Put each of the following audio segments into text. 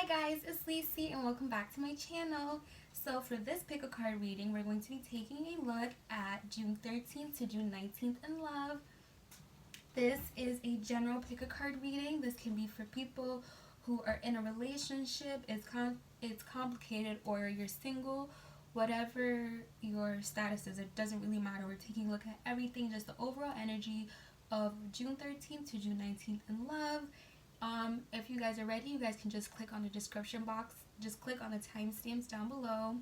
Hi guys, it's Lacey and welcome back to my channel. So for this pick a card reading, we're going to be taking a look at June 13th to June 19th in love. This is a general pick a card reading. This can be for people who are in a relationship, it's complicated, or you're single. Whatever your status is, it doesn't really matter. We're taking a look at everything, just the overall energy of June 13th to June 19th in love. If you guys are ready, you guys can just click on the description box. Just click on the timestamps down below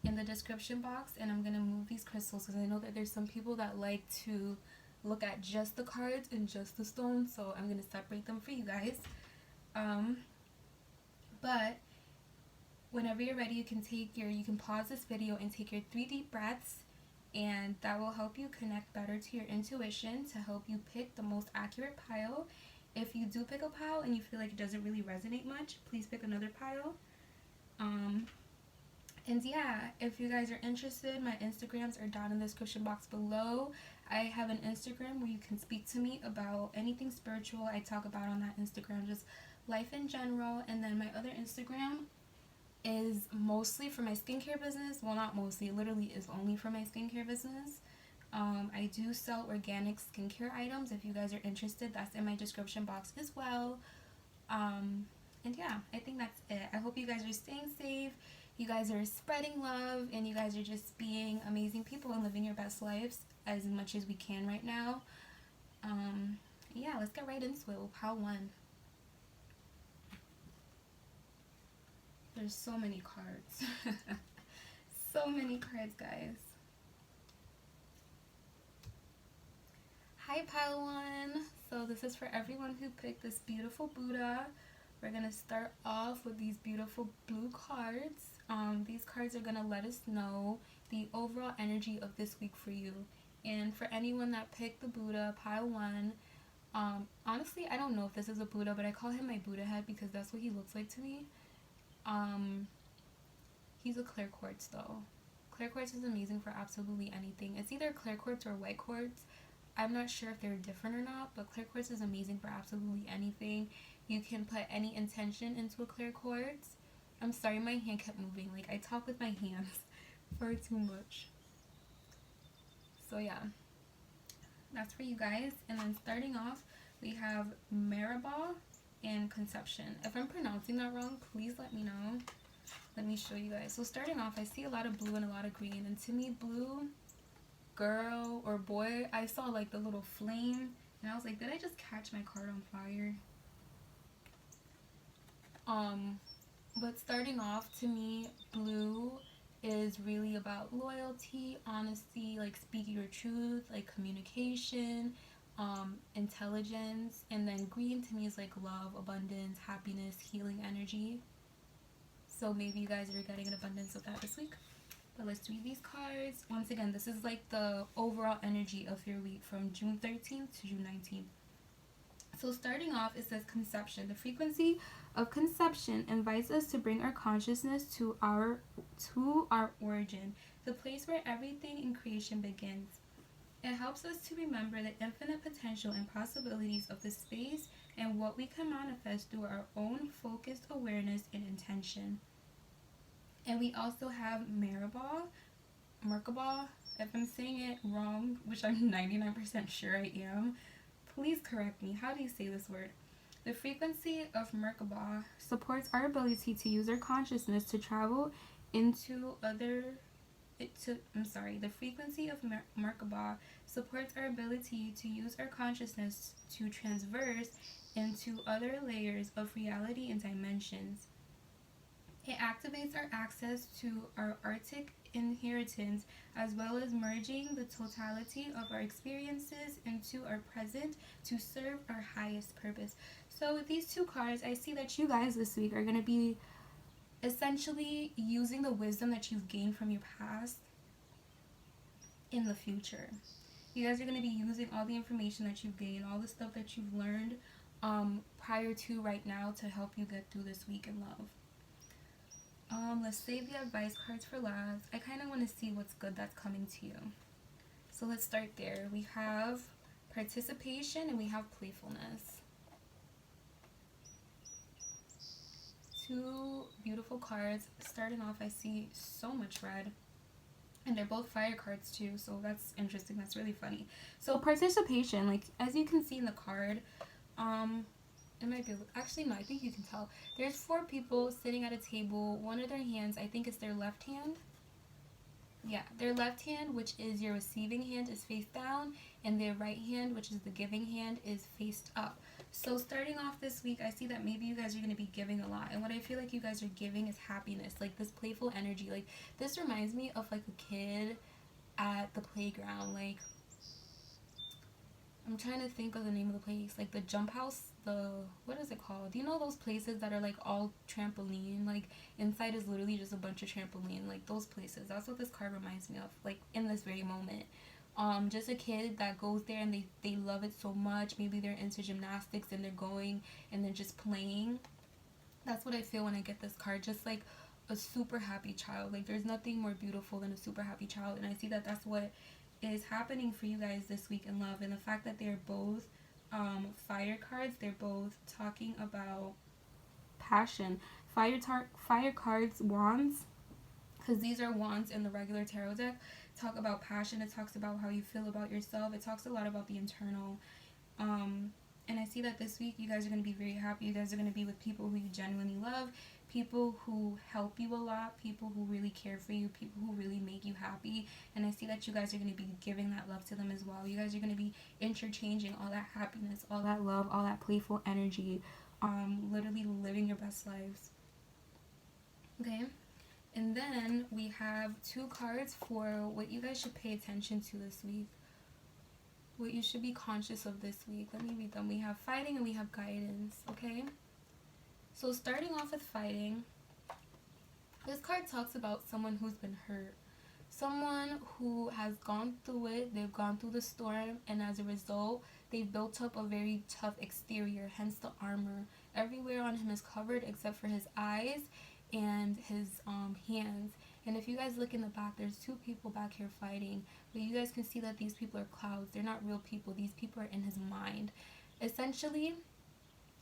in the description box, and I'm going to move these crystals because I know that there's some people that like to look at just the cards and just the stones, so I'm going to separate them for you guys. But whenever you're ready, you can pause this video and take your 3 deep breaths, and that will help you connect better to your intuition to help you pick the most accurate pile. If you do pick a pile and you feel like it doesn't really resonate much, please pick another pile. And yeah, if you guys are interested, my Instagrams are down in the description box below. I have an Instagram where you can speak to me about anything spiritual I talk about on that Instagram, just life in general. And then my other Instagram is mostly for my skincare business. Well, not mostly, it literally is only for my skincare business. I do sell organic skincare items. If you guys are interested, that's in my description box as well. And yeah, I think that's it. I hope you guys are staying safe, you guys are spreading love, and you guys are just being amazing people and living your best lives as much as we can right now. Yeah, let's get right into it with pile 1. There's so many cards. So many cards, guys. Hi pile 1. So this is for everyone who picked this beautiful Buddha. We're going to start off with these beautiful blue cards. These cards are going to let us know the overall energy of this week for you. And for anyone that picked the Buddha, pile 1, honestly, I don't know if this is a Buddha, but I call him my Buddha head because that's what he looks like to me. He's a clear quartz though. Clear quartz is amazing for absolutely anything. It's either clear quartz or white quartz. I'm not sure if they're different or not, but clear quartz is amazing for absolutely anything. You can put any intention into a clear quartz. I'm sorry, my hand kept moving. Like, I talk with my hands far too much. So yeah, that's for you guys. And then starting off, we have Marabah and Conception. If I'm pronouncing that wrong, please let me know. Let me show you guys. So starting off, I see a lot of blue and a lot of green. And to me, blue, girl or boy, I saw like the little flame. And I was like, did I just catch my card on fire? But starting off, to me, blue is really about loyalty, honesty, like speaking your truth, like communication, intelligence. And then green to me is like love, abundance, happiness, healing energy. So maybe you guys are getting an abundance of that this week. But let's read these cards. Once again, this is like the overall energy of your week from June 13th to June 19th. So starting off, it says Conception. The frequency of conception invites us to bring our consciousness to our origin, the place where everything in creation begins. It helps us to remember the infinite potential and possibilities of the space and what we can manifest through our own focused awareness and intention. And we also have Merkabah. If I'm saying it wrong, which I'm 99% sure I am, please correct me. How do you say this word? The frequency of Merkabah supports our ability to use our consciousness to travel into the frequency of Merkabah supports our ability to use our consciousness to transverse into other layers of reality and dimensions. It activates our access to our Arctic inheritance, as well as merging the totality of our experiences into our present to serve our highest purpose. So with these 2 cards, I see that you guys this week are going to be essentially using the wisdom that you've gained from your past in the future. You guys are going to be using all the information that you've gained, all the stuff that you've learned prior to right now to help you get through this week in love. Let's save the advice cards for last. I kind of want to see what's good that's coming to you. So let's start there. We have participation and we have playfulness. two beautiful cards. Starting off, I see so much red. And they're both fire cards too, so that's interesting. That's really funny. So participation, like as you can see in the card, it might be, actually no, I think you can tell. There's 4 people sitting at a table. One of their hands, I think it's their left hand. Yeah, their left hand, which is your receiving hand, is face down, and their right hand, which is the giving hand, is faced up. So starting off this week, I see that maybe you guys are going to be giving a lot, and what I feel like you guys are giving is happiness, like this playful energy. Like this reminds me of like a kid at the playground. Like I'm trying to think of the name of the place, like the jump house, the, what is it called? Do you know those places that are like all trampoline? Like inside is literally just a bunch of trampoline, like those places. That's what this card reminds me of, like in this very moment. Just a kid that goes there and they love it so much. Maybe they're into gymnastics and they're going and they're just playing. That's what I feel when I get this card, just like a super happy child. Like there's nothing more beautiful than a super happy child, and I see that that's what is happening for you guys this week in love. And the fact that they're both fire cards, they're both talking about passion. Fire cards, wands, because these are wands in the regular tarot deck, talk about passion. It talks about how you feel about yourself. It talks a lot about the internal. And I see that this week you guys are going to be very happy. You guys are going to be with people who you genuinely love, people who help you a lot, people who really care for you, people who really make you happy. And I see that you guys are going to be giving that love to them as well. You guys are going to be interchanging all that happiness, all that love, all that playful energy, literally living your best lives. Okay? And then we have 2 cards for what you guys should pay attention to this week. What you should be conscious of this week. Let me read them. We have fighting and we have guidance, okay? So starting off with fighting, this card talks about someone who's been hurt. Someone who has gone through it, they've gone through the storm, and as a result, they've built up a very tough exterior, hence the armor. Everywhere on him is covered except for his eyes and his hands. And if you guys look in the back, there's 2 people back here fighting, but you guys can see that these people are clouds. They're not real people. These people are in his mind. Essentially,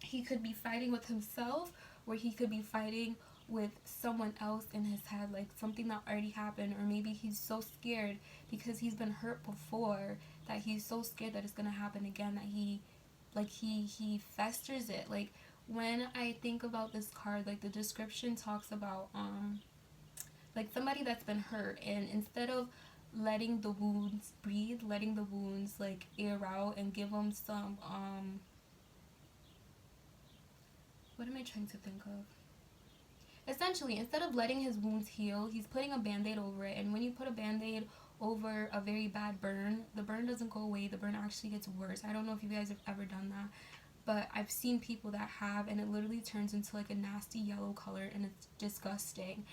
he could be fighting with himself, or he could be fighting with someone else in his head, like something that already happened, or maybe he's so scared because he's been hurt before that he's so scared that it's gonna happen again that he festers it. Like when I think about this card, like the description talks about like somebody that's been hurt, and instead of letting the wounds breathe, letting the wounds like air out and give them some what am I trying to think of? Essentially, instead of letting his wounds heal, he's putting a band-aid over it. And when you put a band-aid over a very bad burn, the burn doesn't go away. The burn actually gets worse. I don't know if you guys have ever done that, but I've seen people that have, and it literally turns into like a nasty yellow color, and it's disgusting.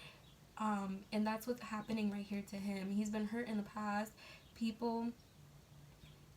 And that's what's happening right here to him. He's been hurt in the past. People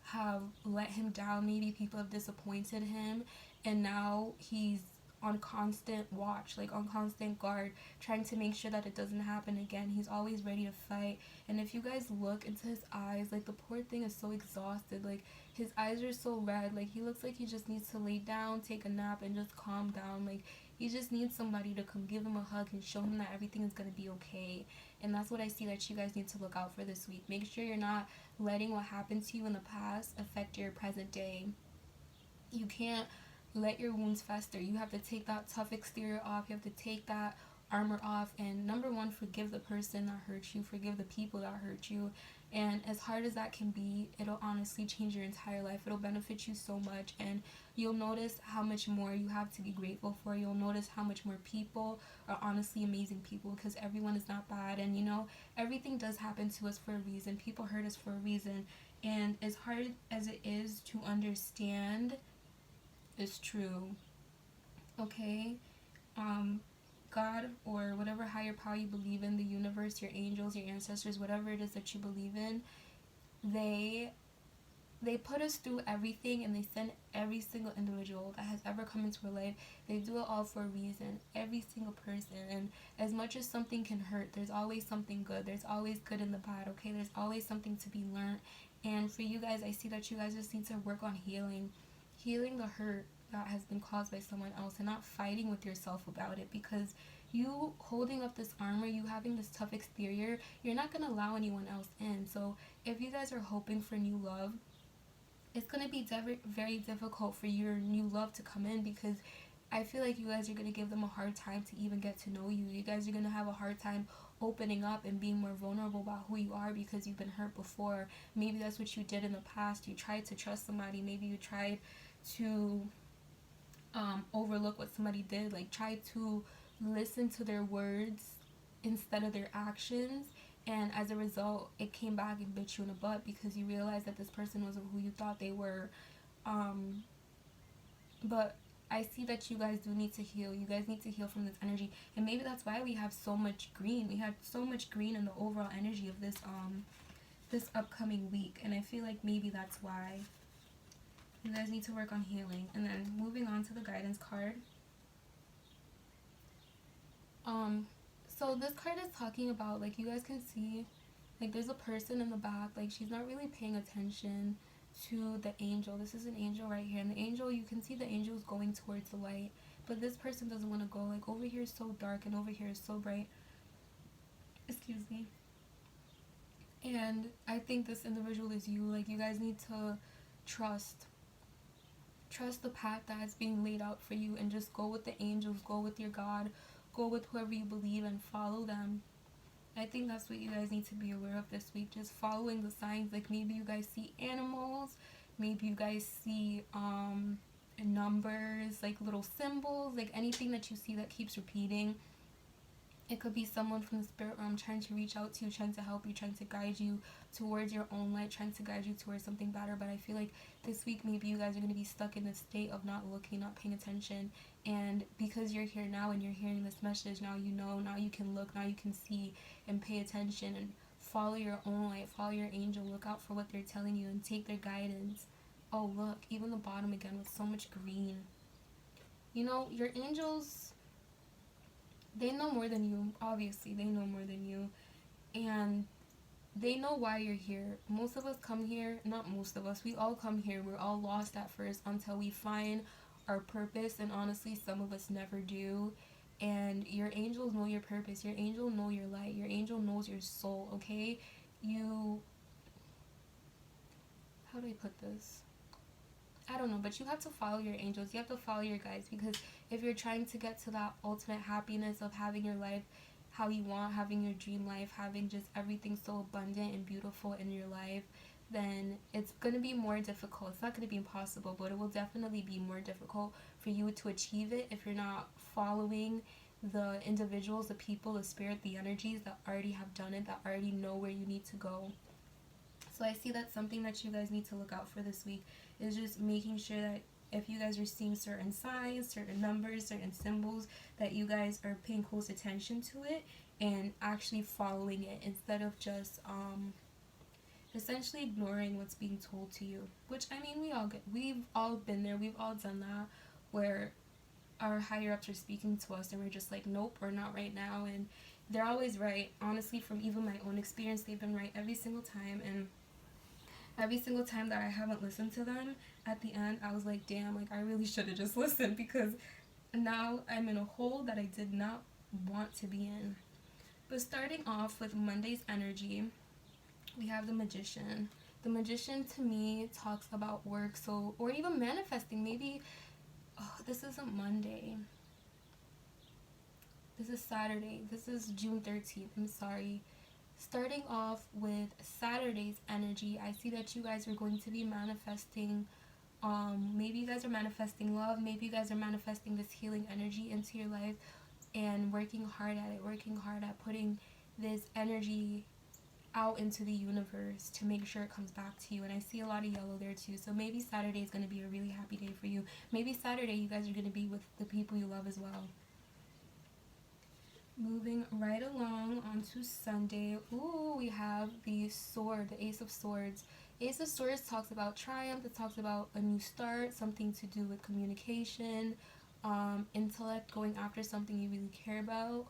have let him down. Maybe people have disappointed him, and now he's on constant watch, like on constant guard, trying to make sure that it doesn't happen again. He's always ready to fight. And if you guys look into his eyes, like the poor thing is so exhausted. Like his eyes are so red. Like he looks like he just needs to lay down, take a nap, and just calm down. Like he just needs somebody to come give him a hug and show him that everything is going to be okay. And that's what I see that you guys need to look out for this week. Make sure you're not letting what happened to you in the past affect your present day. You can't let your wounds fester. You have to take that tough exterior off. You have to take that armor off, and number 1, forgive the person that hurt you, forgive the people that hurt you. And as hard as that can be, it'll honestly change your entire life. It'll benefit you so much, and you'll notice how much more you have to be grateful for. You'll notice how much more people are honestly amazing people, because everyone is not bad. And you know, everything does happen to us for a reason. People hurt us for a reason, and as hard as it is to understand, is true. Okay? God, or whatever higher power you believe in, the universe, your angels, your ancestors, whatever it is that you believe in, they put us through everything, and they send every single individual that has ever come into our life. They do it all for a reason. Every single person. And as much as something can hurt, there's always something good. There's always good in the bad, okay? There's always something to be learned. And for you guys, I see that you guys just need to work on healing the hurt, that has been caused by someone else, and not fighting with yourself about it, because you holding up this armor, you having this tough exterior, you're not going to allow anyone else in. So if you guys are hoping for new love, it's going to be very difficult for your new love to come in, because I feel like you guys are going to give them a hard time to even get to know you. You guys are going to have a hard time opening up and being more vulnerable about who you are, because you've been hurt before. Maybe that's what you did in the past. You tried to trust somebody. Maybe you tried to overlook what somebody did. Like, try to listen to their words instead of their actions. And as a result, it came back and bit you in the butt, because you realized that this person wasn't who you thought they were. But I see that you guys do need to heal. You guys need to heal from this energy. And maybe that's why we have so much green. We have so much green in the overall energy of this this upcoming week. And I feel like maybe that's why you guys need to work on healing. And then moving on to the guidance card. So this card is talking about, like, you guys can see, like, there's a person in the back. Like, she's not really paying attention to the angel. This is an angel right here, and the angel, you can see the angel is going towards the light, but this person doesn't want to go. Like, over here is so dark and over here is so bright. Excuse me. And I think this individual is you. Like, you guys need to trust the path that is being laid out for you, and just go with the angels, go with your God, go with whoever you believe, and follow them. I think that's what you guys need to be aware of this week. Just following the signs. Like, maybe you guys see animals. Maybe you guys see numbers, like little symbols. Like, anything that you see that keeps repeating. It could be someone from the spirit realm trying to reach out to you, trying to help you, trying to guide you towards your own light, trying to guide you towards something better. But I feel like this week, maybe you guys are going to be stuck in a state of not looking, not paying attention. And because you're here now and you're hearing this message, now you know, now you can look, now you can see and pay attention and follow your own light, follow your angel, look out for what they're telling you and take their guidance. Oh, look, even the bottom again with so much green. You know, your angels, they know more than you. Obviously, they know more than you. And they know why you're here. Most of us come here, not most of us, we all come here. We're all lost at first until we find our purpose. And honestly, some of us never do. And your angels know your purpose. Your angel know your light. Your angel knows your soul, okay? How do I put this? I don't know, but you have to follow your angels. You have to follow your guides, because if you're trying to get to that ultimate happiness of having your life how you want, having your dream life, having just everything so abundant and beautiful in your life, then it's going to be more difficult. It's not going to be impossible, but it will definitely be more difficult for you to achieve it if you're not following the individuals, the people, the spirit, the energies that already have done it, that already know where you need to go. So I see that's something that you guys need to look out for this week, is just making sure that if you guys are seeing certain signs, certain numbers, certain symbols, that you guys are paying close attention to it and actually following it, instead of just essentially ignoring what's being told to you. Which, I mean, we've all been there, we've all done that, where our higher ups are speaking to us and we're just like, nope, we're not right now. And they're always right. Honestly, from even my own experience, they've been right every single time. And every single time that I haven't listened to them, at the end, I was like, damn, like, I really should have just listened, because now I'm in a hole that I did not want to be in. But starting off with Monday's energy, we have the Magician. The Magician, to me, talks about work, so, or even manifesting. Maybe, this isn't Monday. This is Saturday. This is June 13th. I'm sorry. Starting off with Saturday's energy, I see that you guys are going to be manifesting, maybe you guys are manifesting love, maybe you guys are manifesting this healing energy into your life, and working hard at it, working hard at putting this energy out into the universe to make sure it comes back to you. And I see a lot of yellow there too, so maybe Saturday is going to be a really happy day for you. Maybe Saturday you guys are going to be with the people you love as well. Moving right along onto Sunday, we have the sword, the Ace of Swords. Ace of Swords talks about triumph. It talks about a new start, something to do with communication, intellect, going after something you really care about,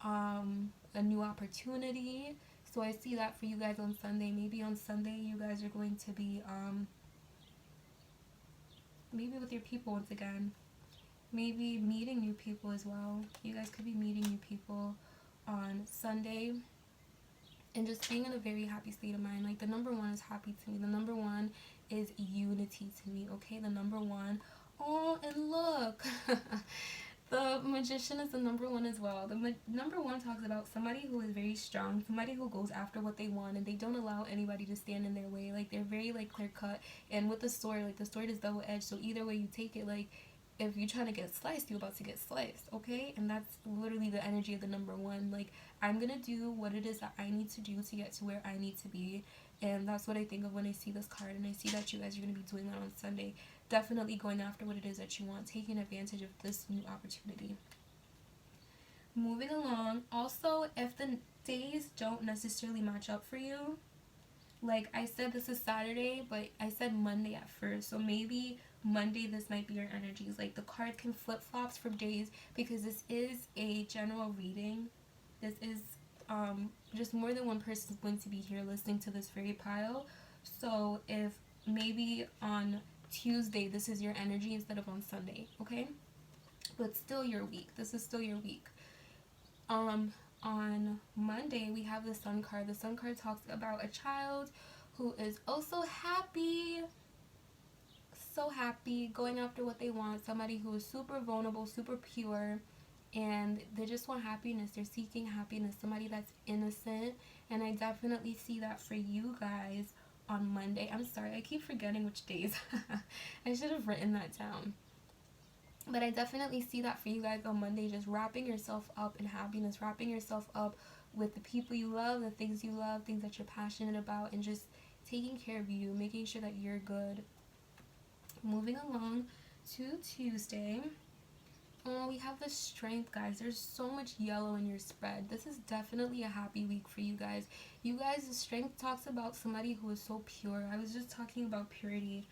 a new opportunity. So I see that for you guys on Sunday. Maybe on Sunday you guys are going to be maybe with your people once again. Maybe meeting new people as well. You guys could be meeting new people on Sunday and just being in a very happy state of mind. Like, the number one is happy to me. The number one is unity to me, okay? The number one. Oh, and look. The Magician is the number one as well. The number one talks about somebody who is very strong, somebody who goes after what they want, and they don't allow anybody to stand in their way. Like, they're very, like, clear cut. And with the sword, like, the sword is double edged, so either way you take it, like, if you're trying to get sliced, you're about to get sliced, okay? And that's literally the energy of the number one. Like, I'm gonna do what it is that I need to do to get to where I need to be. And that's what I think of when I see this card, and I see that you guys are going to be doing that on Sunday. Definitely going after what it is that you want, taking advantage of this new opportunity. Moving along, also, if the days don't necessarily match up for you, like I said, this is Saturday, but I said Monday at first, so maybe Monday this might be your energies. Like, the card can flip-flops from days, because this is a general reading. This is just more than one person is going to be here listening to this fairy pile. So if maybe on Tuesday this is your energy instead of on Sunday, okay? But still your week. This is still your week. On Monday we have the Sun card. The Sun card talks about a child who is also happy, so happy, going after what they want. Somebody who is super vulnerable, super pure, and they just want happiness. They're seeking happiness. Somebody that's innocent. And I definitely see that for you guys on Monday. I'm sorry, I keep forgetting which days. I should have written that down. But I definitely see that for you guys on Monday, just wrapping yourself up in happiness, wrapping yourself up with the people you love, the things you love, things that you're passionate about, and just taking care of you, making sure that you're good. Moving along to Tuesday. Oh, we have the Strength, guys. There's so much yellow in your spread. This is definitely a happy week for you guys. You guys, the Strength talks about somebody who is so pure. I was just talking about purity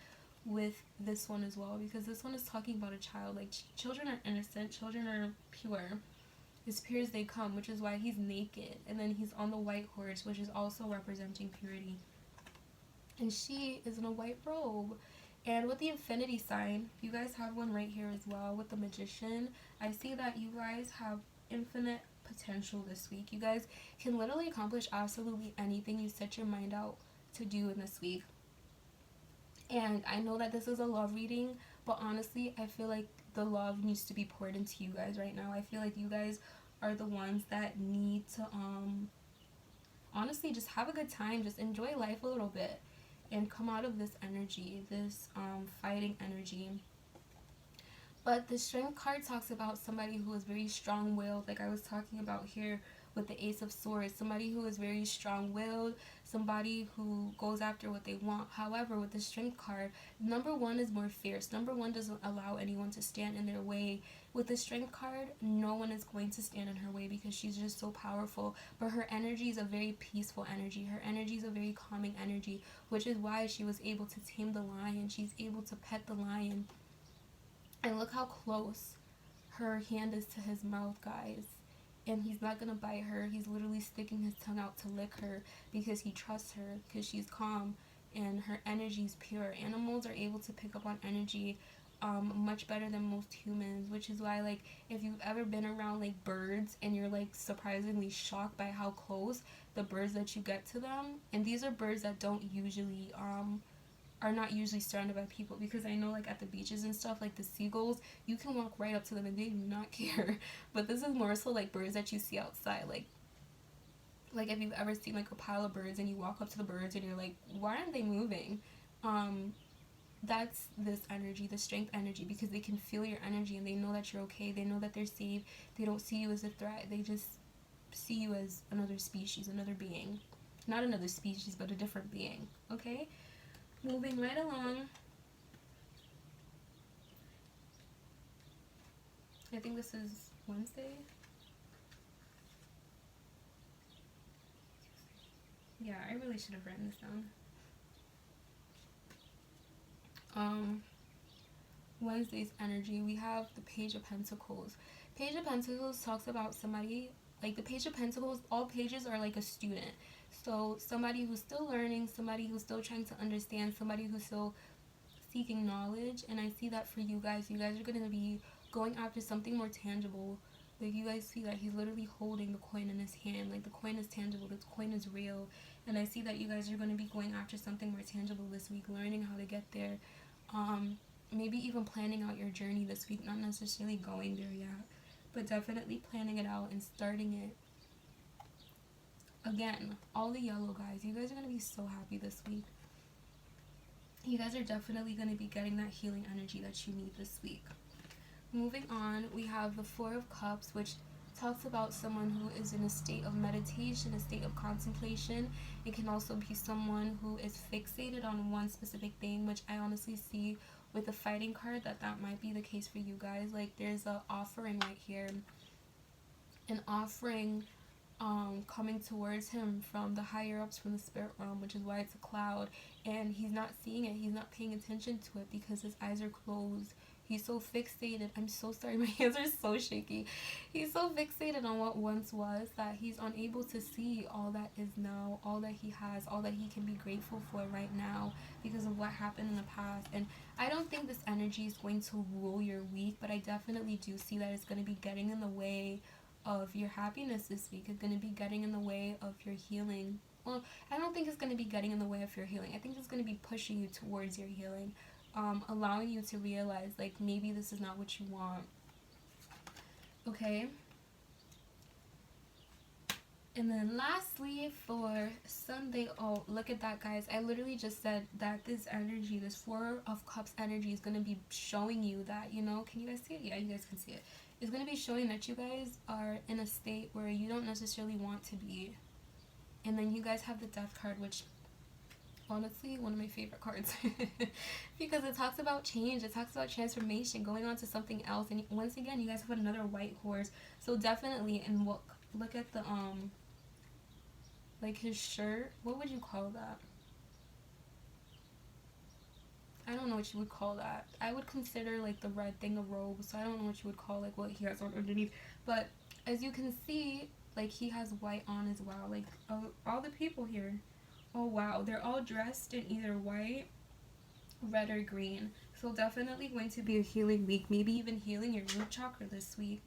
with this one as well, because this one is talking about a child. Like, children are innocent. Children are pure. As pure as they come, which is why he's naked. And then he's on the white horse, which is also representing purity. And she is in a white robe. And with the infinity sign, you guys have one right here as well with the Magician. I see that you guys have infinite potential this week. You guys can literally accomplish absolutely anything you set your mind out to do in this week. And I know that this is a love reading, but honestly, I feel like the love needs to be poured into you guys right now. I feel like you guys are the ones that need to honestly just have a good time, just enjoy life a little bit, and come out of this energy, this fighting energy. But the Strength card talks about somebody who is very strong-willed, like I was talking about here with the Ace of Swords. Somebody who is very strong-willed, somebody who goes after what they want. However, with the Strength card, number one is more fierce. Number one doesn't allow anyone to stand in their way. With the Strength card, no one is going to stand in her way because she's just so powerful. But her energy is a very peaceful energy. Her energy is a very calming energy, which is why she was able to tame the lion. She's able to pet the lion. And look how close her hand is to his mouth, guys. And he's not going to bite her. He's literally sticking his tongue out to lick her because he trusts her, because she's calm and her energy is pure. Animals are able to pick up on energy much better than most humans, which is why, like, if you've ever been around like birds and you're like surprisingly shocked by how close the birds that you get to them, and these are birds that don't usually are not usually surrounded by people, because I know like at the beaches and stuff, like the seagulls, you can walk right up to them and they do not care. But this is more so like birds that you see outside, like if you've ever seen like a pile of birds and you walk up to the birds and you're like, why aren't they moving? That's this energy, the Strength energy, because they can feel your energy and they know that you're okay. They know that they're safe. They don't see you as a threat. They just see you as another species, another being. Not another species, but a different being, okay? Moving right along. I think this is Wednesday. Yeah, I really should have written this down. Wednesday's energy, we have the Page of Pentacles. Page of Pentacles talks about somebody, like the Page of Pentacles, all pages are like a student. So somebody who's still learning, somebody who's still trying to understand, somebody who's still seeking knowledge, and I see that for you guys are going to be going after something more tangible. Like, you guys see that he's literally holding the coin in his hand. Like, the coin is tangible, the coin is real. And I see that you guys are going to be going after something more tangible this week, learning how to get there. Maybe even planning out your journey this week, not necessarily going there yet, but definitely planning it out and starting it. Again, all the yellow guys, you guys are going to be so happy this week. You guys are definitely going to be getting that healing energy that you need this week. Moving on, we have the Four of Cups, which talks about someone who is in a state of meditation, a state of contemplation. It can also be someone who is fixated on one specific thing, which I honestly see with the Fighting card that might be the case for you guys. Like, there's an offering right here, an offering coming towards him from the higher ups, from the spirit realm, which is why it's a cloud, and he's not seeing it, he's not paying attention to it because his eyes are closed. He's so fixated, I'm so sorry, my hands are so shaky. He's so fixated on what once was that he's unable to see all that is now, all that he has, all that he can be grateful for right now because of what happened in the past. And I don't think this energy is going to rule your week, but I definitely do see that it's going to be getting in the way of your happiness this week. It's going to be getting in the way of your healing. Well, I don't think it's going to be getting in the way of your healing. I think it's going to be pushing you towards your healing. Allowing you to realize, like, maybe this is not what you want. Okay? And then lastly, for Sunday, oh, look at that, guys. I literally just said that this energy, this Four of Cups energy is going to be showing you that, you know, can you guys see it? Yeah, you guys can see it. It's going to be showing that you guys are in a state where you don't necessarily want to be. And then you guys have the Death card, which honestly one of my favorite cards because it talks about change, it talks about transformation, going on to something else. And once again, you guys have another white horse, so definitely. And look at the like his shirt, what would you call that? I don't know what you would call that. I would consider like the red thing a robe, so I don't know what you would call like what he has on underneath. But as you can see, like, he has white on as well. Like, all the people here, oh wow, they're all dressed in either white, red, or green. So definitely going to be a healing week, maybe even healing your root chakra this week.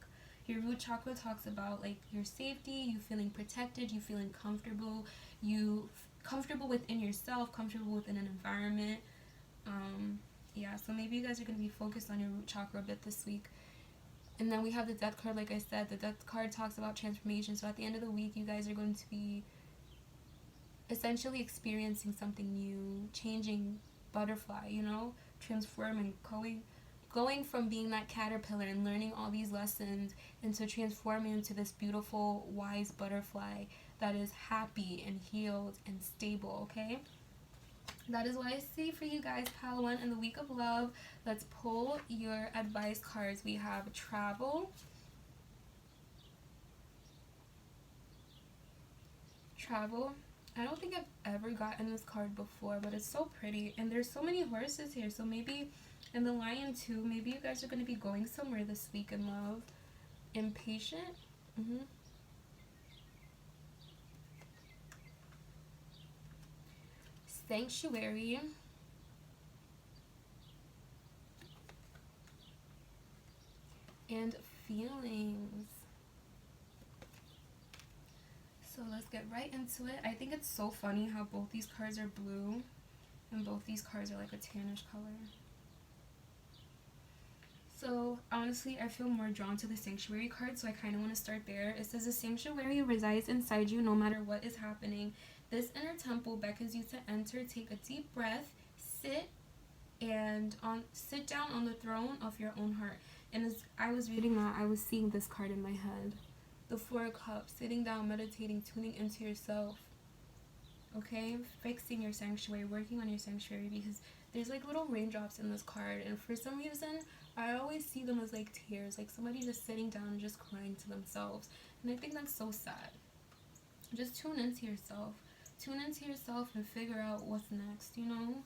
Your root chakra talks about like your safety, you feeling protected, you feeling comfortable, you comfortable within yourself, comfortable within an environment. Yeah, so maybe you guys are going to be focused on your root chakra a bit this week. And then we have the Death card. Like I said, the Death card talks about transformation. So at the end of the week, you guys are going to be essentially experiencing something new, changing, butterfly, you know, transforming, going from being that caterpillar and learning all these lessons into transforming into this beautiful, wise butterfly that is happy and healed and stable. Okay, that is what I see for you guys, Palawan, in the week of love. Let's pull your advice cards. We have travel, I don't think I've ever gotten this card before, but it's so pretty. And there's so many horses here, so maybe, and the lion too, maybe you guys are going to be going somewhere this week in love. Impatient. Sanctuary. And feelings. So let's get right into it. I think it's so funny how both these cards are blue and both these cards are like a tannish color. So honestly, I feel more drawn to the Sanctuary card, so I kind of want to start there. It says the Sanctuary resides inside you no matter what is happening. This inner temple beckons you to enter. Take a deep breath, sit down on the throne of your own heart. And as I was reading that, I was seeing this card in my head. The Four of Cups, sitting down, meditating, tuning into yourself. Okay, fixing your sanctuary, working on your sanctuary, because there's like little raindrops in this card, and for some reason I always see them as like tears, like somebody just sitting down and just crying to themselves. And I think that's so sad. Just tune into yourself and figure out what's next, you know,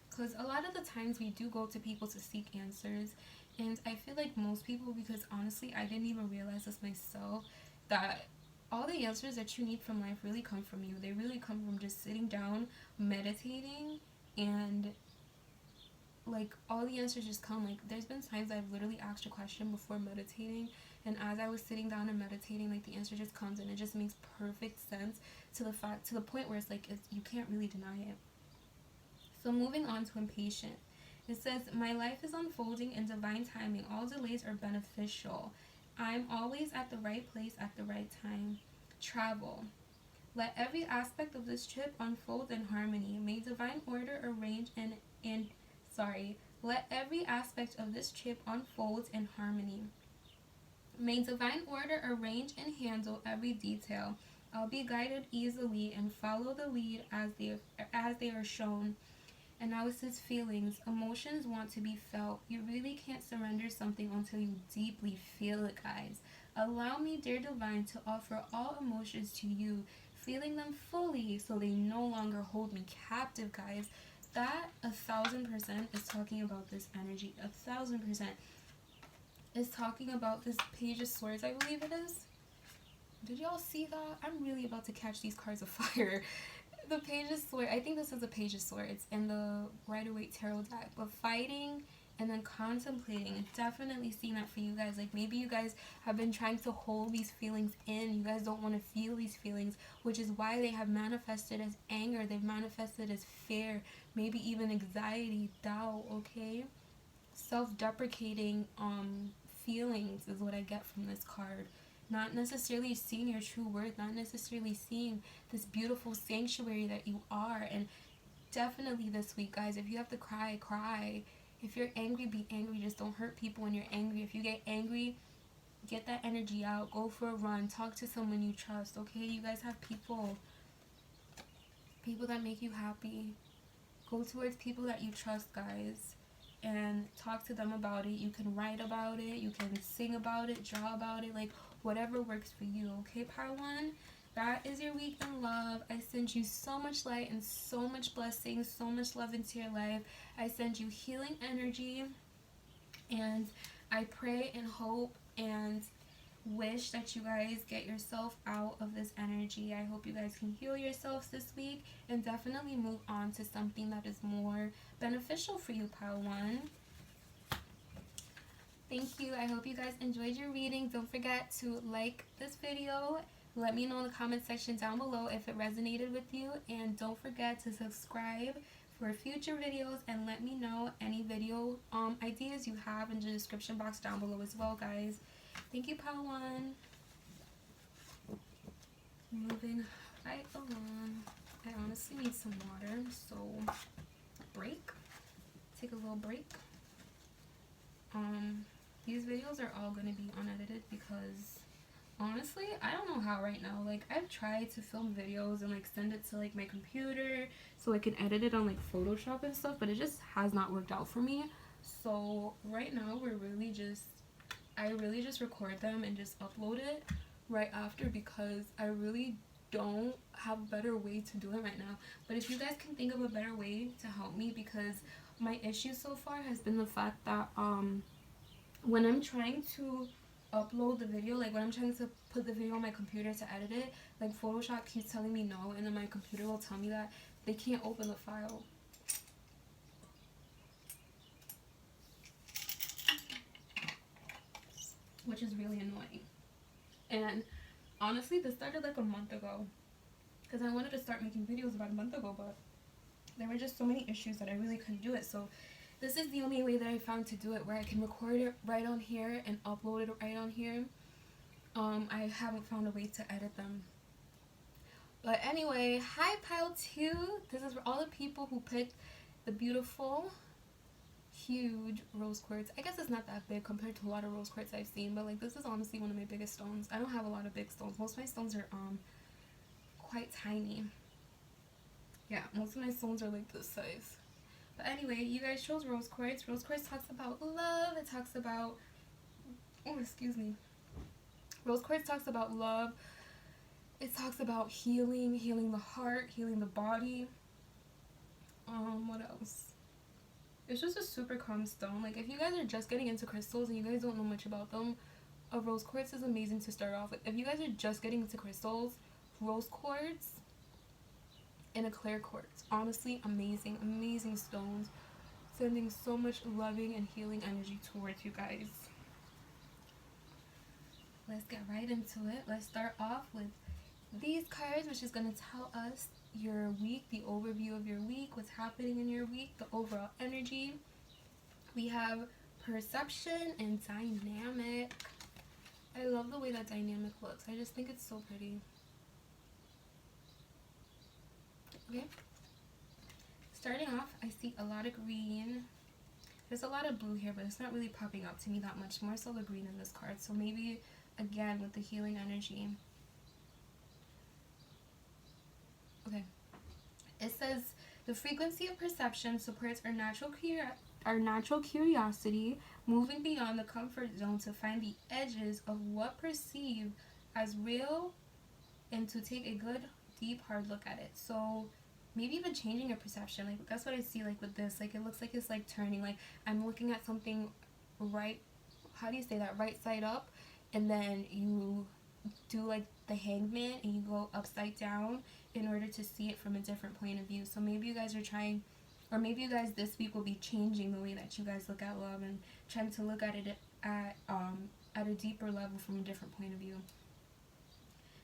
because a lot of the times we do go to people to seek answers. And I feel like most people, because honestly, I didn't even realize this myself, that all the answers that you need from life really come from you. They really come from just sitting down, meditating, and like all the answers just come. Like there's been times I've literally asked a question before meditating, and as I was sitting down and meditating, like the answer just comes, and it just makes perfect sense to the point where it's like you can't really deny it. So moving on to impatient. It says, my life is unfolding in divine timing. All delays are beneficial. I'm always at the right place at the right time. Travel. Let every aspect of this trip unfold in harmony. May divine order arrange let every aspect of this trip unfold in harmony. May divine order arrange and handle every detail. I'll be guided easily and follow the lead as they are shown. And now it says feelings. Emotions want to be felt. You really can't surrender something until you deeply feel it, guys. Allow me, dear divine, to offer all emotions to you, feeling them fully so they no longer hold me captive, guys. That 1,000% is talking about this energy. 1,000% is talking about this Page of Swords, I believe it is. Did y'all see that? I'm really about to catch these cards of fire. The Page of Swords, I think this is a Page of Swords in the Rider-Waite Tarot deck, but fighting and then contemplating, and definitely seeing that for you guys. Like maybe you guys have been trying to hold these feelings in. You guys don't want to feel these feelings, which is why they have manifested as anger. They've manifested as fear, maybe even anxiety, doubt, okay? Self-deprecating feelings is what I get from this card. Not necessarily seeing your true worth, not necessarily seeing this beautiful sanctuary that you are. And definitely this week, guys, if you have to cry, cry. If you're angry, be angry. Just don't hurt people when you're angry. If you get angry, get that energy out. Go for a run. Talk to someone you trust, okay? You guys have people that make you happy. Go towards people that you trust, guys, and talk to them about it. You can write about it. You can sing about it, draw about it, like whatever works for you, okay, Part 1? That is your week in love. I send you so much light and so much blessings, so much love into your life. I send you healing energy, and I pray and hope and wish that you guys get yourself out of this energy. I hope you guys can heal yourselves this week and definitely move on to something that is more beneficial for you, Part 1. Thank you. I hope you guys enjoyed your reading. Don't forget to like this video. Let me know in the comment section down below if it resonated with you. And don't forget to subscribe for future videos, and let me know any video ideas you have in the description box down below as well, guys. Thank you, Part 1. Moving right along. I honestly need some water, so break. Take a little break. These videos are all going to be unedited because honestly, I don't know how right now. Like, I've tried to film videos and like send it to like my computer so I can edit it on like Photoshop and stuff, but it just has not worked out for me. So right now I really just record them and just upload it right after because I really don't have a better way to do it right now. But if you guys can think of a better way to help me, because my issue so far has been the fact that when I'm trying to upload the video, like when I'm trying to put the video on my computer to edit it, like Photoshop keeps telling me no, and then my computer will tell me that they can't open the file. Which is really annoying. And honestly, this started like a month ago because I wanted to start making videos about a month ago, but there were just so many issues that I really couldn't do it. So this is the only way that I found to do it, where I can record it right on here and upload it right on here. I haven't found a way to edit them. But anyway, hi Pile 2. This is for all the people who picked the beautiful, huge rose quartz. I guess it's not that big compared to a lot of rose quartz I've seen, but like this is honestly one of my biggest stones. I don't have a lot of big stones. Most of my stones are quite tiny. Yeah, most of my stones are like this size. But anyway, you guys chose rose quartz. Rose quartz talks about love. It talks about, oh, excuse me. Rose quartz talks about love. It talks about healing, healing the heart, healing the body. What else? It's just a super calm stone. Like, if you guys are just getting into crystals and you guys don't know much about them, a rose quartz is amazing to start off with. If you guys are just getting into crystals, rose quartz and a clear quartz, honestly amazing stones Sending so much loving and healing energy towards you guys. Let's get right into it. Let's start off with these cards, which is going to tell us your week, the overview of your week, what's happening in your week, the overall energy. We have perception and dynamic. I love the way that dynamic looks. I just think it's so pretty. Okay. Starting off, I see a lot of green. There's a lot of blue here, but it's not really popping up to me that much. More so the green in this card. So maybe, again, with the healing energy. Okay. It says, the frequency of perception supports our natural curiosity, moving beyond the comfort zone to find the edges of what perceive as real and to take a good, deep, hard look at it. So maybe even changing your perception. Like, that's what I see, like, with this. Like, it looks like it's, like, turning. Like, I'm looking at something right, how do you say that? Right side up. And then you do, like, the hangman and you go upside down in order to see it from a different point of view. So maybe you guys are trying, or maybe you guys this week will be changing the way that you guys look at love and trying to look at it at a deeper level from a different point of view.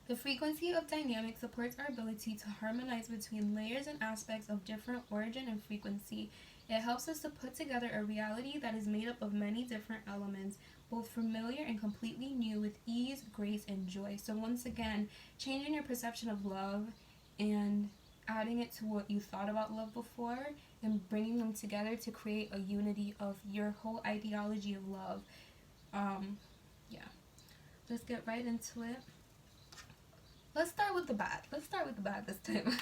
The frequency of dynamic supports our ability to harmonize between layers and aspects of different origin and frequency. It helps us to put together a reality that is made up of many different elements, both familiar and completely new, with ease, grace, and joy. So once again, changing your perception of love and adding it to what you thought about love before and bringing them together to create a unity of your whole ideology of love. Yeah. Let's get right into it. Let's start with the bad. Let's start with the bad this time.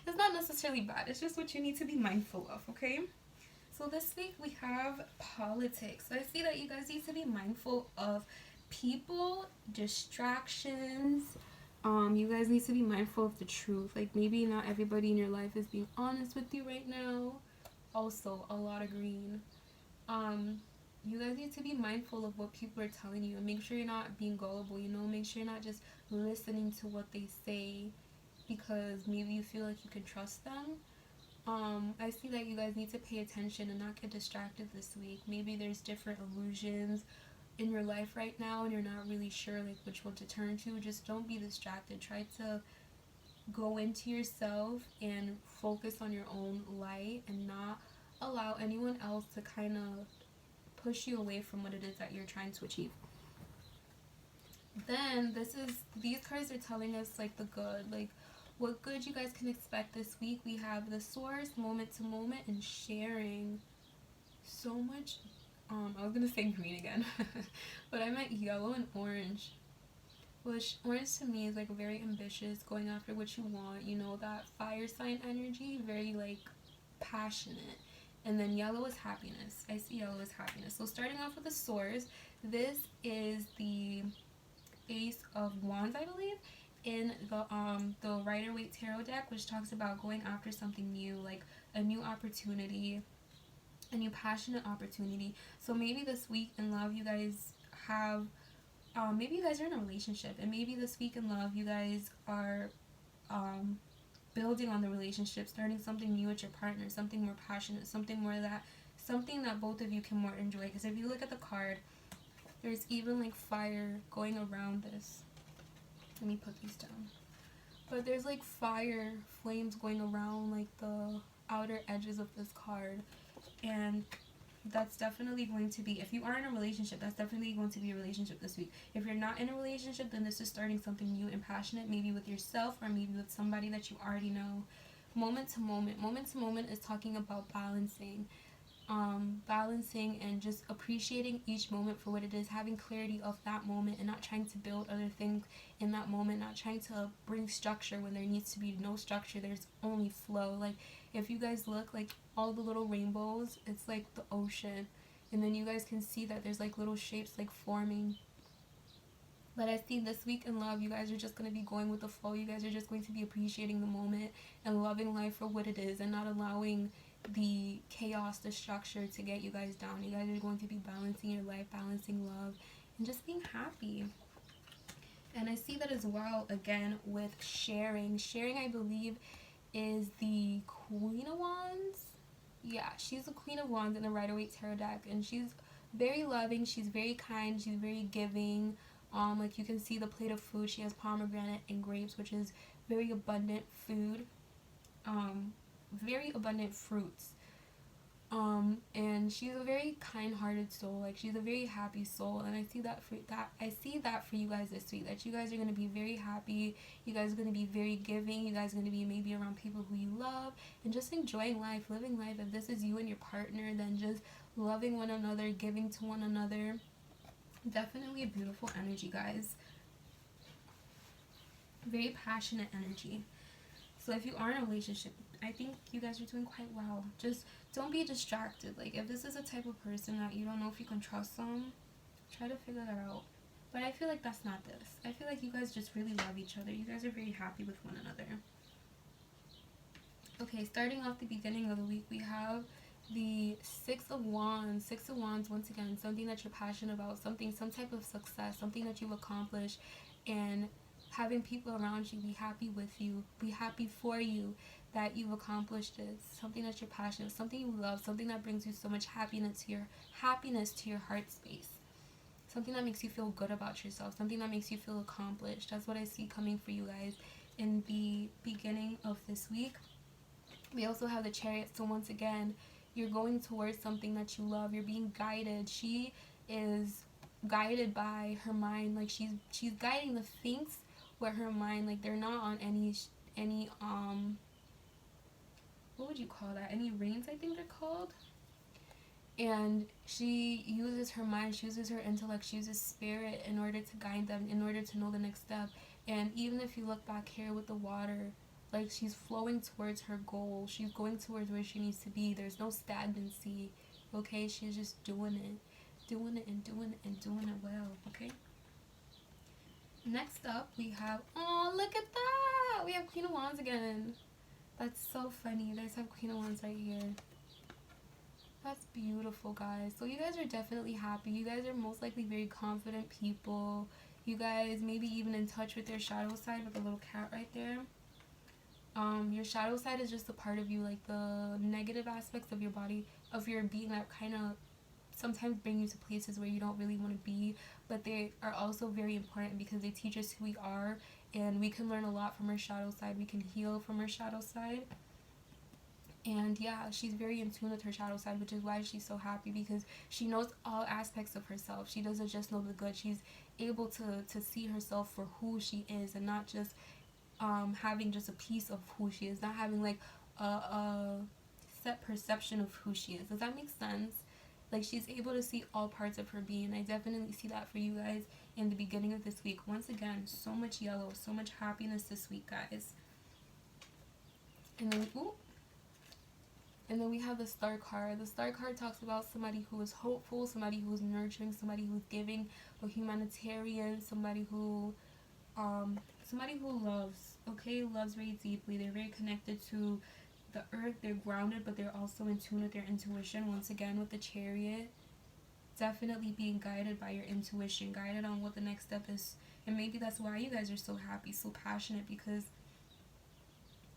It's not necessarily bad. It's just what you need to be mindful of, okay? So this week we have politics. So I see that you guys need to be mindful of people, distractions. You guys need to be mindful of the truth. Like, maybe not everybody in your life is being honest with you right now. Also, a lot of green. You guys need to be mindful of what people are telling you and make sure you're not being gullible, you know? Make sure you're not just listening to what they say because maybe you feel like you can trust them. I see that you guys need to pay attention and not get distracted this week. Maybe there's different illusions in your life right now and you're not really sure like which one to turn to. Just don't be distracted. Try to go into yourself and focus on your own light and not allow anyone else to kind of push you away from what it is that you're trying to achieve. Then these cards are telling us like the good, like what good you guys can expect this week. We have the source, moment to moment, and sharing. So much I was gonna say green again but I meant yellow and orange, which orange to me is like very ambitious, going after what you want, you know, that fire sign energy, very like passionate. And then yellow is happiness. I see yellow as happiness. So starting off with the source, this is the Ace of Wands, I believe, in the Rider-Waite Tarot deck, which talks about going after something new, like a new opportunity, a new passionate opportunity. So maybe this week in love you guys have, maybe you guys are in a relationship, and maybe this week in love you guys are building on the relationship, starting something new with your partner, something more passionate, something that both of you can more enjoy. Because if you look at the card, there's even like fire going around this. Let me put these down. But there's like fire flames going around like the outer edges of this card, and that's definitely going to be, if you are in a relationship, that's definitely going to be a relationship this week. If you're not in a relationship, then this is starting something new and passionate, maybe with yourself or maybe with somebody that you already know. Moment to moment is talking about balancing and just appreciating each moment for what it is, having clarity of that moment and not trying to build other things in that moment, not trying to bring structure when there needs to be no structure. There's only flow. Like, if you guys look, like all the little rainbows, it's like the ocean, and then you guys can see that there's like little shapes like forming. But I see this week in love, you guys are just going to be going with the flow. You guys are just going to be appreciating the moment and loving life for what it is and not allowing the chaos, the structure to get you guys down. You guys are going to be balancing your life, balancing love, and just being happy. And I see that as well, again, with sharing. Sharing, I believe, is the Queen of Wands. yeah, she's the Queen of Wands in the Rider-Waite Tarot deck, and she's very loving, she's very kind, she's very giving. Like you can see the plate of food, she has pomegranate and grapes, which is very abundant food, very abundant fruits. And she's a very kind-hearted soul. Like, she's a very happy soul, and I see that for you guys this week, that you guys are going to be very happy, you guys are going to be very giving, you guys are going to be maybe around people who you love, and just enjoying life, living life. If this is you and your partner, then just loving one another, giving to one another. Definitely a beautiful energy, guys. Very passionate energy. So if you are in a relationship, I think you guys are doing quite well. Just don't be distracted. Like, if this is a type of person that you don't know if you can trust them, try to figure that out. But I feel like that's not this. I feel like you guys just really love each other. You guys are very happy with one another. Okay, starting off the beginning of the week, we have the Six of Wands. Six of Wands, once again, something that you're passionate about, something, some type of success, something that you've accomplished, and having people around you be happy with you, be happy for you that you've accomplished this, something that you're passionate, something you love, something that brings you so much happiness to your heart space, something that makes you feel good about yourself, something that makes you feel accomplished. That's what I see coming for you guys in the beginning of this week. We also have the Chariot, so once again, you're going towards something that you love, you're being guided. She is guided by her mind, like she's guiding the things with her mind, like they're not on any what would you call that, any reins, I think they're called. And she uses her mind, she uses her intellect, she uses spirit in order to guide them, in order to know the next step. And even if you look back here with the water, like, she's flowing towards her goal, she's going towards where she needs to be. There's no stagnancy, okay? She's just doing it and doing it well, okay? Next up, we have, oh, look at that! We have Queen of Wands again. That's so funny. You guys have Queen of Wands right here. That's beautiful, guys. So you guys are definitely happy. You guys are most likely very confident people. You guys maybe even in touch with your shadow side, with the little cat right there. Your shadow side is just a part of you, like the negative aspects of your body, of your being, that kind of sometimes bring you to places where you don't really want to be, but they are also very important because they teach us who we are, and we can learn a lot from our shadow side. We can heal from our shadow side. And yeah, she's very in tune with her shadow side, which is why she's so happy, because she knows all aspects of herself. She doesn't just know the good. She's able to see herself for who she is, and not just having just a piece of who she is, not having like a set perception of who she is. Does that make sense? Like, she's able to see all parts of her being. I definitely see that for you guys in the beginning of this week. Once again, so much yellow, so much happiness this week, guys. And then, ooh. And then we have the Star card. The Star card talks about somebody who is hopeful, somebody who is nurturing, somebody who's giving, a humanitarian, somebody who loves, okay, loves very deeply. They're very connected to the earth, they're grounded, but they're also in tune with their intuition. Once again, with the Chariot, definitely being guided by your intuition, guided on what the next step is. And maybe that's why you guys are so happy, so passionate, because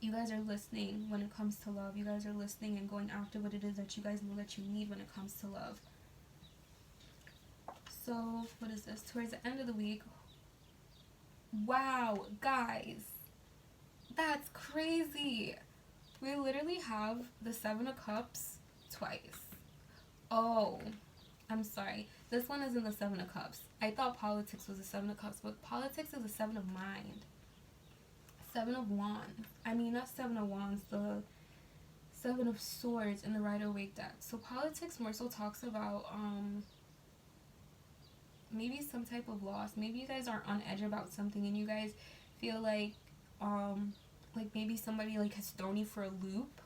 you guys are listening when it comes to love. You guys are listening and going after what it is that you guys know that you need when it comes to love. So, what is this? Towards the end of the week, wow, guys, that's crazy. We literally have the Seven of Cups twice. Oh, I'm sorry. This one isn't the Seven of Cups. I thought politics was the Seven of Cups, but politics is the Seven of Mind. Seven of Wands. I mean, not Seven of Wands, the Seven of Swords in the Rider-Waite deck. So politics more so talks about maybe some type of loss. Maybe you guys are on edge about something, and you guys feel like maybe somebody like has thrown you for a loop.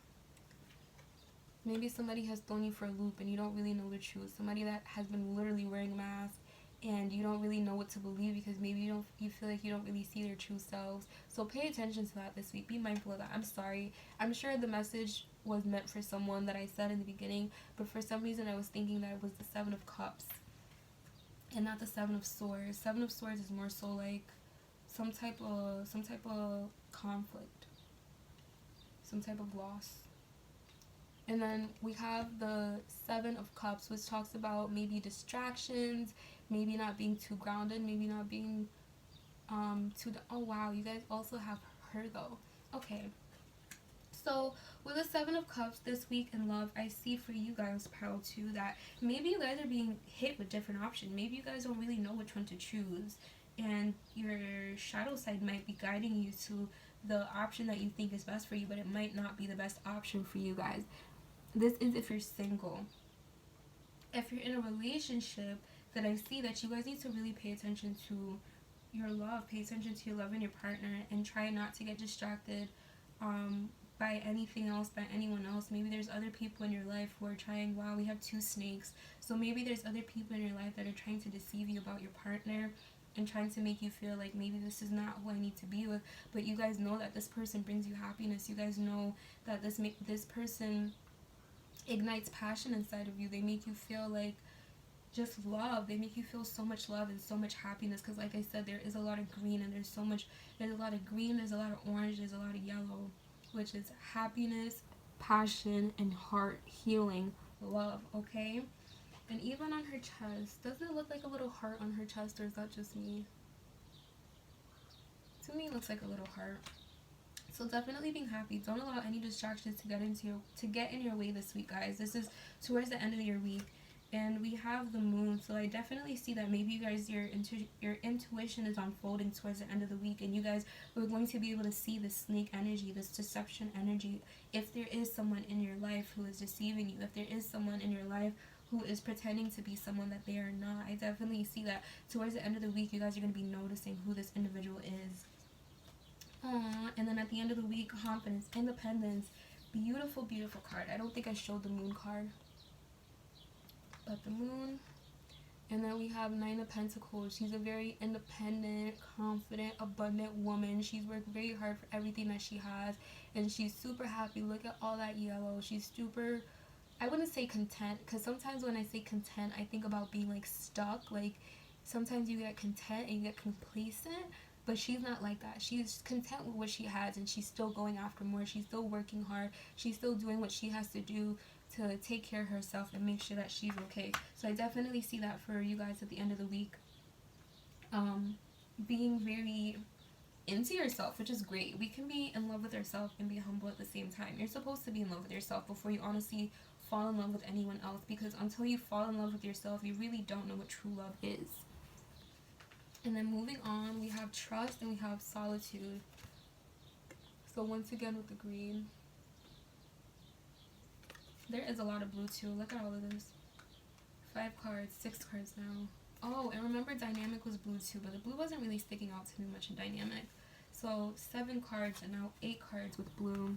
Maybe somebody has thrown you for a loop and you don't really know the truth. Somebody that has been literally wearing a mask, and you don't really know what to believe because maybe you feel like you don't really see their true selves. So pay attention to that this week. Be mindful of that. I'm sorry. I'm sure the message was meant for someone that I said in the beginning, but for some reason I was thinking that it was the Seven of Cups and not the Seven of Swords. Seven of Swords is more so like some type of conflict, some type of loss. And then we have the Seven of Cups, which talks about maybe distractions, maybe not being too grounded, maybe not being oh wow, you guys also have her though. Okay. So with the Seven of Cups this week in love, I see for you guys, pile too, that maybe you guys are being hit with different options. Maybe you guys don't really know which one to choose, and your shadow side might be guiding you to the option that you think is best for you, but it might not be the best option for you guys. This is if you're single. If you're in a relationship, that I see that you guys need to really pay attention to your love, pay attention to your love and your partner, and try not to get distracted by anything else, by anyone else. Maybe there's other people in your life who are trying, wow, we have two snakes. So maybe there's other people in your life that are trying to deceive you about your partner and trying to make you feel like maybe this is not who I need to be with. But you guys know that this person brings you happiness. You guys know that this person ignites passion inside of you. They make you feel like just love. They make you feel so much love and so much happiness, because like I said, there is a lot of green, and there's a lot of green, there's a lot of orange, there's a lot of yellow, which is happiness, passion, and heart healing, love. Okay. And even on her chest, doesn't it look like a little heart on her chest, or is that just me? To me, it looks like a little heart. So definitely being happy. Don't allow any distractions to get in your way this week, guys. This is towards the end of your week, and we have the moon. So I definitely see that maybe you guys, your intuition is unfolding towards the end of the week, and you guys are going to be able to see this snake energy, this deception energy. If there is someone in your life who is deceiving you, if there is someone in your life who is pretending to be someone that they are not, I definitely see that towards the end of the week, you guys are going to be noticing who this individual is. And then at the end of the week, confidence, independence, beautiful, beautiful card. I don't think I showed the moon card, but the moon. And then we have Nine of Pentacles. She's a very independent, confident, abundant woman. She's worked very hard for everything that she has, and she's super happy. Look at all that yellow. She's super, I wouldn't say content, because sometimes when I say content, I think about being like stuck. Like sometimes you get content and you get complacent, but she's not like that. She's content with what she has, and she's still going after more. She's still working hard. She's still doing what she has to do to take care of herself and make sure that she's okay. So I definitely see that for you guys at the end of the week. Being very into yourself, which is great. We can be in love with ourselves and be humble at the same time. You're supposed to be in love with yourself before you honestly fall in love with anyone else, because until you fall in love with yourself, you really don't know what true love is. And then moving on, we have trust and we have solitude. So once again with the green, there is a lot of blue too. Look at all of this. 5 cards, 6 cards now. Oh, and remember dynamic was blue too, but the blue wasn't really sticking out to me much in dynamic. So 7 cards and now 8 cards with blue.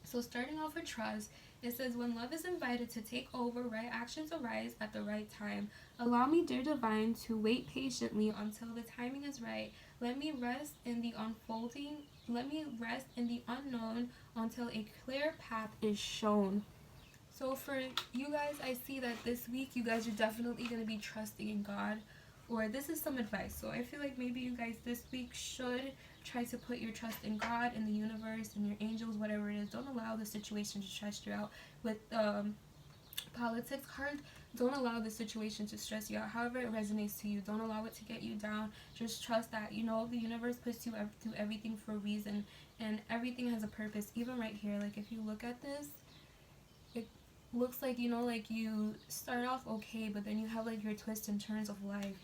So starting off with trust, it says, when love is invited to take over, right actions arise at the right time. Allow me, dear divine, to wait patiently until the timing is right. Let me rest in the unfolding. Let me rest in the unknown until a clear path is shown. So for you guys, I see that this week you guys are definitely going to be trusting in God, or this is some advice. So I feel like maybe you guys this week should try to put your trust in God, in the universe, in your angels, whatever it is. Don't allow the situation to stress you out. With politics card, don't allow the situation to stress you out. However it resonates to you, don't allow it to get you down. Just trust that, you know, the universe puts you through everything for a reason, and everything has a purpose. Even right here, like if you look at this, it looks like, you know, like you start off okay, but then you have like your twists and turns of life.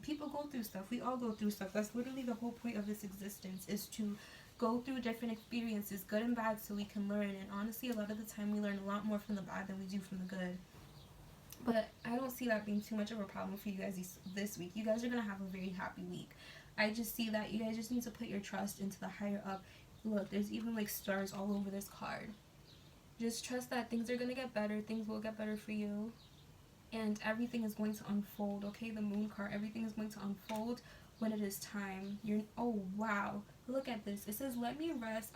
People go through stuff. We all go through stuff. That's literally the whole point of this existence, is to go through different experiences, good and bad, so we can learn. And honestly, a lot of the time we learn a lot more from the bad than we do from the good. But I don't see that being too much of a problem for you guys this week. You guys are going to have a very happy week. I just see that you guys just need to put your trust into the higher up. Look, there's even like stars all over this card. Just trust that things are going to get better. Things will get better for you. And everything is going to unfold, okay? The moon card, everything is going to unfold when it is time. Oh, wow. Look at this. It says, let me rest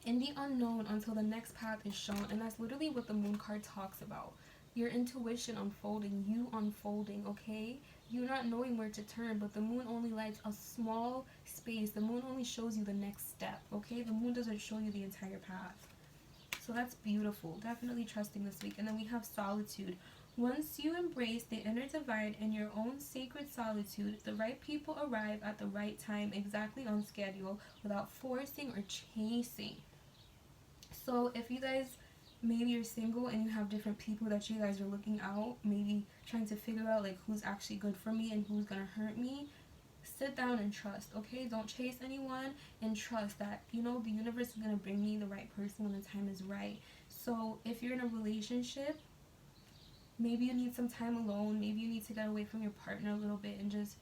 in the unknown until the next path is shown. And that's literally what the moon card talks about. Your intuition unfolding, you unfolding, okay? you're not knowing where to turn, but the moon only lights a small space. The moon only shows you the next step, okay? The moon doesn't show you the entire path. So that's beautiful. Definitely trusting this week. And then we have solitude. Once you embrace the inner divine in your own sacred solitude, the right people arrive at the right time, exactly on schedule, without forcing or chasing. So if you guys, maybe you're single and you have different people that you guys are looking out, maybe trying to figure out like who's actually good for me and who's gonna hurt me, sit down and trust, okay? Don't chase anyone, and trust that, you know, the universe is gonna bring me the right person when the time is right. So if you're in a relationship, maybe you need some time alone, maybe you need to get away from your partner a little bit and just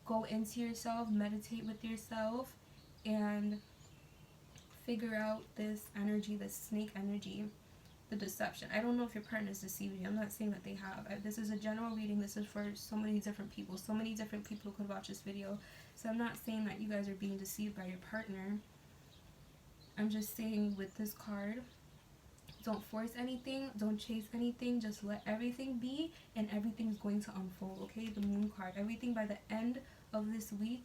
go into yourself, meditate with yourself, and figure out this energy, this snake energy, the deception. I don't know if your partner is deceiving you. I'm not saying that they have. This is a general reading. This is for so many different people. So many different people could watch this video. So I'm not saying that you guys are being deceived by your partner. I'm just saying with this card, don't force anything. Don't chase anything. Just let everything be, and everything's going to unfold, okay? The moon card. Everything by the end of this week,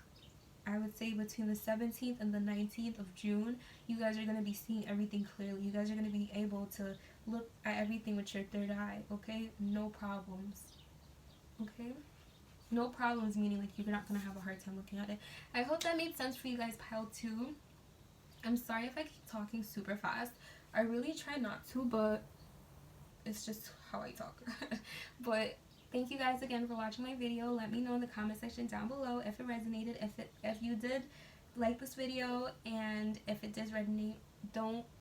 I would say between the 17th and the 19th of June, you guys are going to be seeing everything clearly. You guys are going to be able to look at everything with your third eye, okay? No problems, okay? No problems, meaning like you're not going to have a hard time looking at it. I hope that made sense for you guys, pile 2. I'm sorry if I keep talking super fast. I really try not to, but it's just how I talk. But thank you guys again for watching my video. Let me know in the comment section down below if it resonated, if you did like this video, and if it does resonate, don't